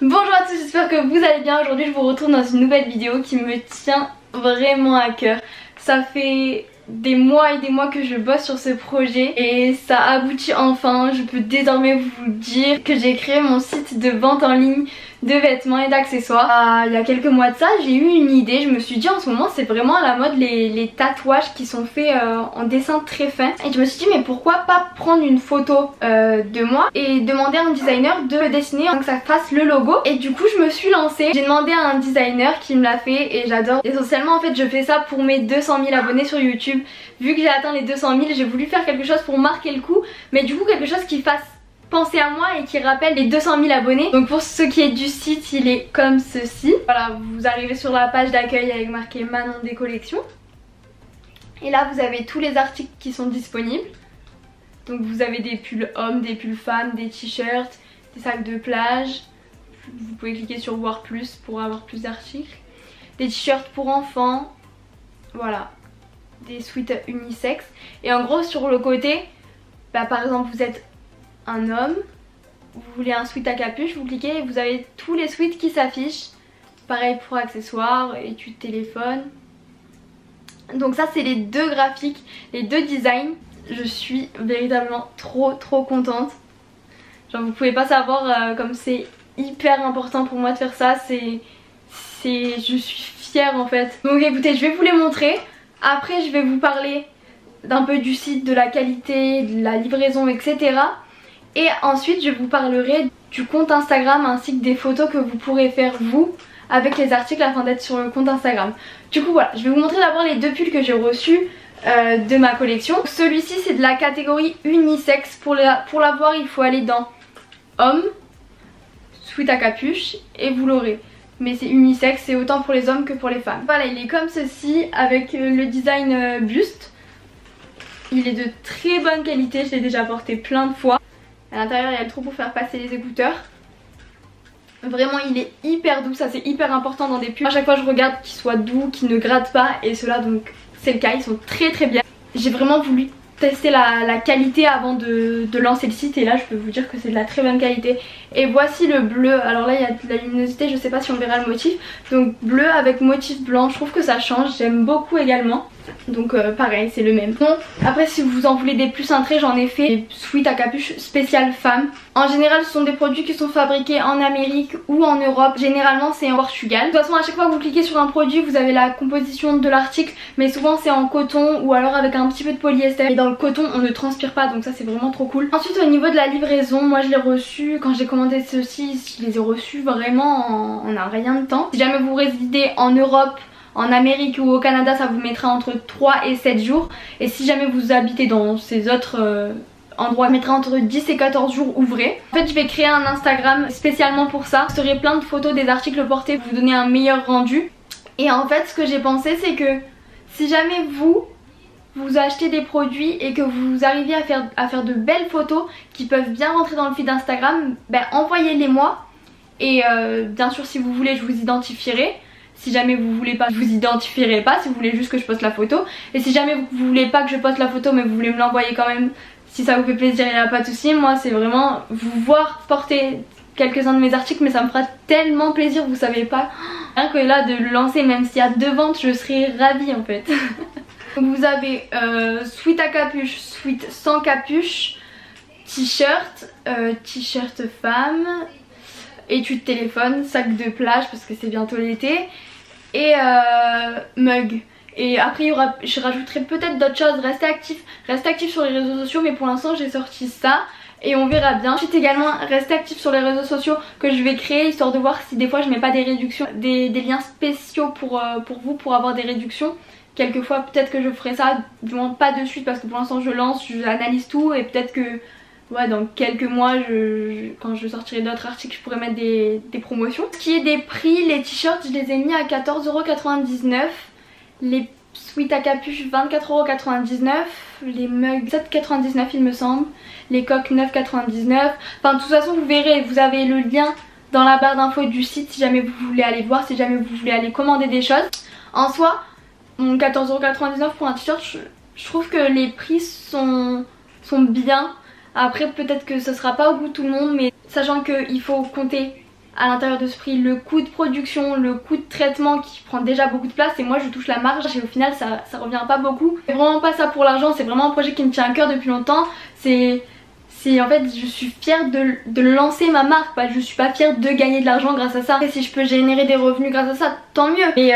Bonjour à tous, j'espère que vous allez bien. Aujourd'hui je vous retrouve dans une nouvelle vidéo qui me tient vraiment à cœur. Ça fait des mois et des mois que je bosse sur ce projet et ça aboutit enfin. Je peux désormais vous dire que j'ai créé mon site de vente en ligne de vêtements et d'accessoires. Il y a quelques mois de ça, j'ai eu une idée. Je me suis dit en ce moment c'est vraiment à la mode les tatouages qui sont faits en dessin très fin. Et je me suis dit mais pourquoi pas prendre une photo de moi et demander à un designer de le dessiner pour que ça fasse le logo. Et du coup je me suis lancée. J'ai demandé à un designer qui me l'a fait et j'adore. Essentiellement en fait je fais ça pour mes 200 000 abonnés sur YouTube. Vu que j'ai atteint les 200 000, j'ai voulu faire quelque chose pour marquer le coup, mais du coup quelque chose qui fasse penser à moi et qui rappelle les 200 000 abonnés. Donc pour ce qui est du site, il est comme ceci. Voilà, vous arrivez sur la page d'accueil avec marqué Manon des collections. Et là vous avez tous les articles qui sont disponibles. Donc vous avez des pulls hommes, des pulls femmes, des t-shirts, des sacs de plage. Vous pouvez cliquer sur voir plus pour avoir plus d'articles. Des t-shirts pour enfants. Voilà. Des sweats unisex. Et en gros sur le côté, par exemple vous êtes un homme, vous voulez un sweat à capuche, vous cliquez et vous avez tous les sweats qui s'affichent. Pareil pour accessoires, étui de téléphone. Donc ça c'est les deux graphiques, les deux designs. Je suis véritablement trop contente. Genre vous pouvez pas savoir comme c'est hyper important pour moi de faire ça. Je suis fière en fait. Donc écoutez, je vais vous les montrer. Après je vais vous parler d'un peu du site, de la qualité, de la livraison, etc. Et ensuite je vous parlerai du compte Instagram ainsi que des photos que vous pourrez faire vous avec les articles afin d'être sur le compte Instagram. Du coup voilà, je vais vous montrer d'abord les deux pulls que j'ai reçus de ma collection. Celui-ci c'est de la catégorie unisex. Pour l'avoir il faut aller dans homme, sweat à capuche et vous l'aurez. Mais c'est unisex, c'est autant pour les hommes que pour les femmes. Voilà, il est comme ceci avec le design buste. Il est de très bonne qualité, je l'ai déjà porté plein de fois. À l'intérieur il y a le trou pour faire passer les écouteurs. Vraiment il est hyper doux, ça c'est hyper important dans des pulls. À chaque fois je regarde qu'il soit doux, qu'il ne gratte pas et ceux-là donc c'est le cas, ils sont très bien. J'ai vraiment voulu tester la qualité avant de lancer le site et là je peux vous dire que c'est de la très bonne qualité. Et voici le bleu, alors là il y a de la luminosité, je sais pas si on verra le motif. Donc bleu avec motif blanc, je trouve que ça change, j'aime beaucoup également. Donc pareil c'est le même. Bon, après si vous en voulez des plus cintrés, j'en ai fait des sweats à capuche spécial femme. En général ce sont des produits qui sont fabriqués en Amérique ou en Europe. Généralement c'est en Portugal. De toute façon à chaque fois que vous cliquez sur un produit vous avez la composition de l'article, mais souvent c'est en coton ou alors avec un petit peu de polyester. Et dans le coton on ne transpire pas, donc ça c'est vraiment trop cool. Ensuite au niveau de la livraison, moi je l'ai reçu quand j'ai commandé ceux-ci, je les ai reçus vraiment en un rien de temps. Si jamais vous résidez en Europe, en Amérique ou au Canada, ça vous mettra entre 3 et 7 jours. Et si jamais vous habitez dans ces autres endroits, ça mettra entre 10 et 14 jours ouvrés. En fait je vais créer un Instagram spécialement pour ça. Vous aurez plein de photos des articles portés pour vous donner un meilleur rendu. Et en fait ce que j'ai pensé c'est que si jamais vous achetez des produits et que vous arrivez à faire de belles photos qui peuvent bien rentrer dans le feed Instagram, envoyez-les moi. Et bien sûr si vous voulez je vous identifierai. Si jamais vous voulez pas, je vous identifierai pas, si vous voulez juste que je poste la photo. Et si jamais vous voulez pas que je poste la photo mais vous voulez me l'envoyer quand même, si ça vous fait plaisir, il n'y a pas de souci. Moi c'est vraiment vous voir porter quelques-uns de mes articles, mais ça me fera tellement plaisir, vous savez pas. Rien que là de le lancer, même s'il y a 2 ventes, je serais ravie en fait. Donc vous avez sweat à capuche, sweat sans capuche, t-shirt, t-shirt femme, étui de téléphone, sac de plage parce que c'est bientôt l'été et mug. Et après je rajouterai peut-être d'autres choses. Restez actifs sur les réseaux sociaux, mais pour l'instant j'ai sorti ça et on verra bien. Ensuite également restez actifs sur les réseaux sociaux que je vais créer histoire de voir si des fois je mets pas des réductions, des liens spéciaux pour vous, pour avoir des réductions. Quelquefois peut-être que je ferai ça, du moins pas de suite parce que pour l'instant je lance, j'analyse tout et peut-être que ouais, dans quelques mois, quand je sortirai d'autres articles, je pourrais mettre des promotions. Ce qui est des prix, les t-shirts, je les ai mis à 14,99 €. Les sweats à capuche, 24,99 €. Les mugs, 7,99 € il me semble. Les coques, 9,99 €. Enfin, de toute façon, vous verrez, vous avez le lien dans la barre d'infos du site si jamais vous voulez aller voir, si jamais vous voulez aller commander des choses. En soi, 14,99 € pour un t-shirt, je trouve que les prix sont bien. Après peut-être que ce sera pas au goût de tout le monde, mais sachant qu'il faut compter à l'intérieur de ce prix le coût de production, le coût de traitement qui prend déjà beaucoup de place et moi je touche la marge et au final ça revient pas beaucoup. C'est vraiment pas ça pour l'argent, c'est vraiment un projet qui me tient à cœur depuis longtemps. En fait je suis fière de lancer ma marque, je suis pas fière de gagner de l'argent grâce à ça. Et si je peux générer des revenus grâce à ça, tant mieux. Mais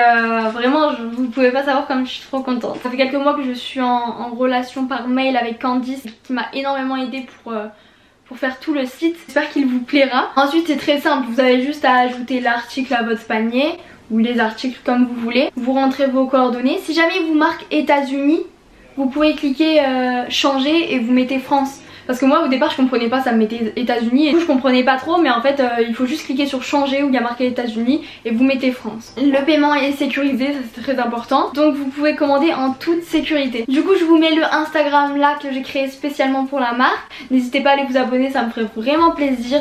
vraiment vous pouvez pas savoir comme je suis trop contente. Ça fait quelques mois que je suis en relation par mail avec Candice qui m'a énormément aidée pour faire tout le site. J'espère qu'il vous plaira. Ensuite c'est très simple, vous avez juste à ajouter l'article à votre panier ou les articles comme vous voulez. Vous rentrez vos coordonnées. Si jamais il vous marque États-Unis, vous pouvez cliquer changer et vous mettez France. Parce que moi au départ je comprenais pas, ça me mettait États-Unis et du coup je comprenais pas trop, mais en fait il faut juste cliquer sur changer où il y a marqué États-Unis et vous mettez France. Le paiement est sécurisé, ça c'est très important, donc vous pouvez commander en toute sécurité. Du coup je vous mets le Instagram là que j'ai créé spécialement pour la marque. N'hésitez pas à aller vous abonner, ça me ferait vraiment plaisir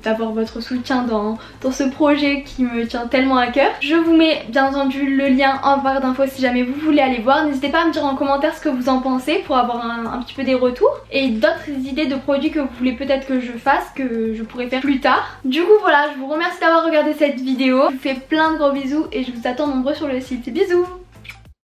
d'avoir votre soutien dans ce projet qui me tient tellement à cœur. Je vous mets bien entendu le lien en barre d'infos si jamais vous voulez aller voir. N'hésitez pas à me dire en commentaire ce que vous en pensez pour avoir un petit peu des retours et d'autres idées de produits que vous voulez peut-être que je fasse, que je pourrais faire plus tard. Du coup voilà, je vous remercie d'avoir regardé cette vidéo. Je vous fais plein de gros bisous et je vous attends nombreux sur le site. Bisous.